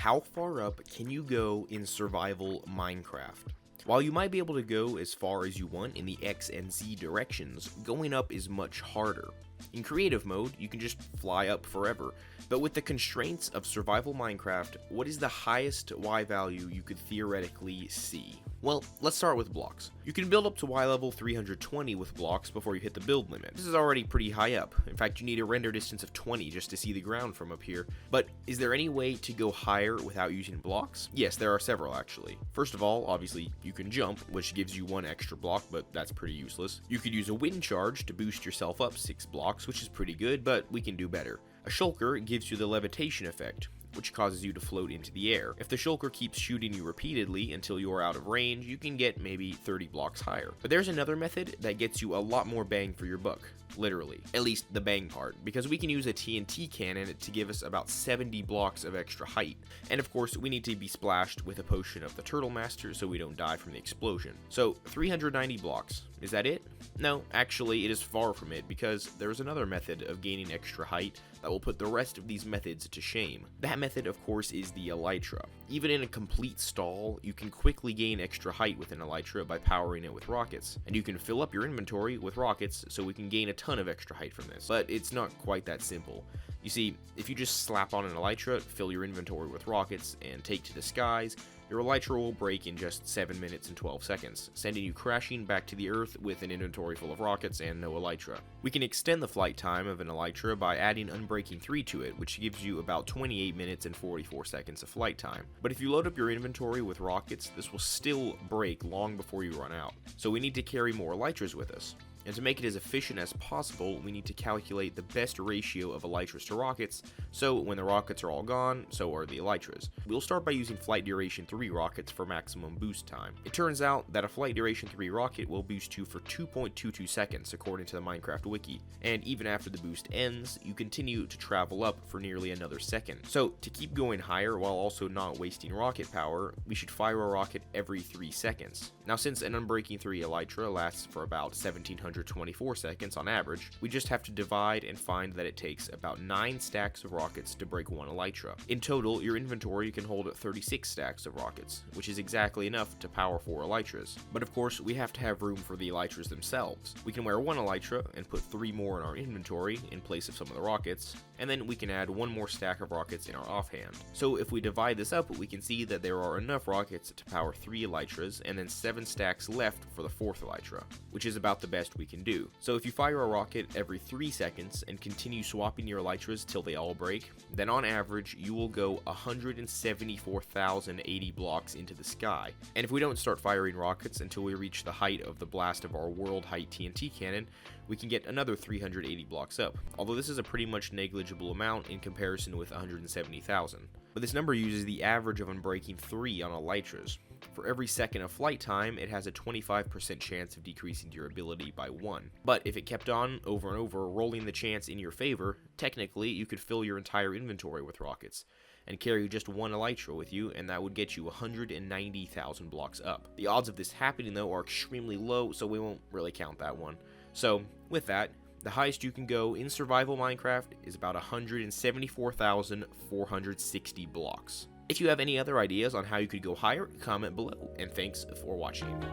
How far up can you go in survival Minecraft? While you might be able to go as far as you want in the X and Z directions, going up is much harder. In creative mode, you can just fly up forever, but with the constraints of survival Minecraft, what is the highest Y value you could theoretically see? Well, let's start with blocks. You can build up to Y level 320 with blocks before you hit the build limit. This is already pretty high up. In fact, you need a render distance of 20 just to see the ground from up here. But is there any way to go higher without using blocks? Yes, there are several actually. First of all, obviously, you can jump, which gives you 1 extra block, but that's pretty useless. You could use a wind charge to boost yourself up 6 blocks, which is pretty good, but we can do better. A shulker gives you the levitation effect, which causes you to float into the air. If the shulker keeps shooting you repeatedly until you are out of range, you can get maybe 30 blocks higher. But there's another method that gets you a lot more bang for your buck. Literally. At least the bang part, because we can use a TNT cannon to give us about 70 blocks of extra height. And of course, we need to be splashed with a potion of the Turtle Master so we don't die from the explosion. So, 390 blocks. Is that it? No, actually, it is far from it, because there's another method of gaining extra height that will put the rest of these methods to shame. That method, of course, is the Elytra. Even in a complete stall, you can quickly gain extra height with an Elytra by powering it with rockets. And you can fill up your inventory with rockets so we can gain a ton of extra height from this. But it's not quite that simple. You see, if you just slap on an Elytra, fill your inventory with rockets, and take to the skies, your Elytra will break in just 7 minutes and 12 seconds, sending you crashing back to the Earth with an inventory full of rockets and no Elytra. We can extend the flight time of an Elytra by adding Unbreaking 3 to it, which gives you about 28 minutes and 44 seconds of flight time. But if you load up your inventory with rockets, this will still break long before you run out. So we need to carry more Elytras with us. And to make it as efficient as possible, we need to calculate the best ratio of Elytras to rockets, so when the rockets are all gone, so are the Elytras. We'll start by using Flight Duration 3 rockets for maximum boost time. It turns out that a Flight Duration 3 rocket will boost you for 2.22 seconds according to the Minecraft wiki, and even after the boost ends, you continue to travel up for nearly another second. So to keep going higher while also not wasting rocket power, we should fire a rocket every 3 seconds. Now since an Unbreaking 3 Elytra lasts for about 1724 seconds on average, we just have to divide and find that it takes about 9 stacks of rockets to break 1 Elytra. In total, your inventory can hold 36 stacks of rockets, which is exactly enough to power 4 Elytras. But of course, we have to have room for the Elytras themselves. We can wear 1 Elytra and put 3 more in our inventory in place of some of the rockets, and then we can add 1 more stack of rockets in our offhand. So if we divide this up, we can see that there are enough rockets to power 3 Elytras and then 7 stacks left for the 4th Elytra, which is about the best we can do. So if you fire a rocket every 3 seconds and continue swapping your Elytras till they all break, then on average you will go 174,080 blocks into the sky. And if we don't start firing rockets until we reach the height of the blast of our world height TNT cannon, we can get another 380 blocks up, although this is a pretty much negligible amount in comparison with 170,000. But this number uses the average of Unbreaking 3 on Elytras. For every second of flight time, it has a 25% chance of decreasing durability by 1. But if it kept on over and over, rolling the chance in your favor, technically you could fill your entire inventory with rockets, and carry just 1 Elytra with you, and that would get you 190,000 blocks up. The odds of this happening though are extremely low, so we won't really count that one. So, with that, the highest you can go in survival Minecraft is about 174,460 blocks. If you have any other ideas on how you could go higher, comment below, and thanks for watching.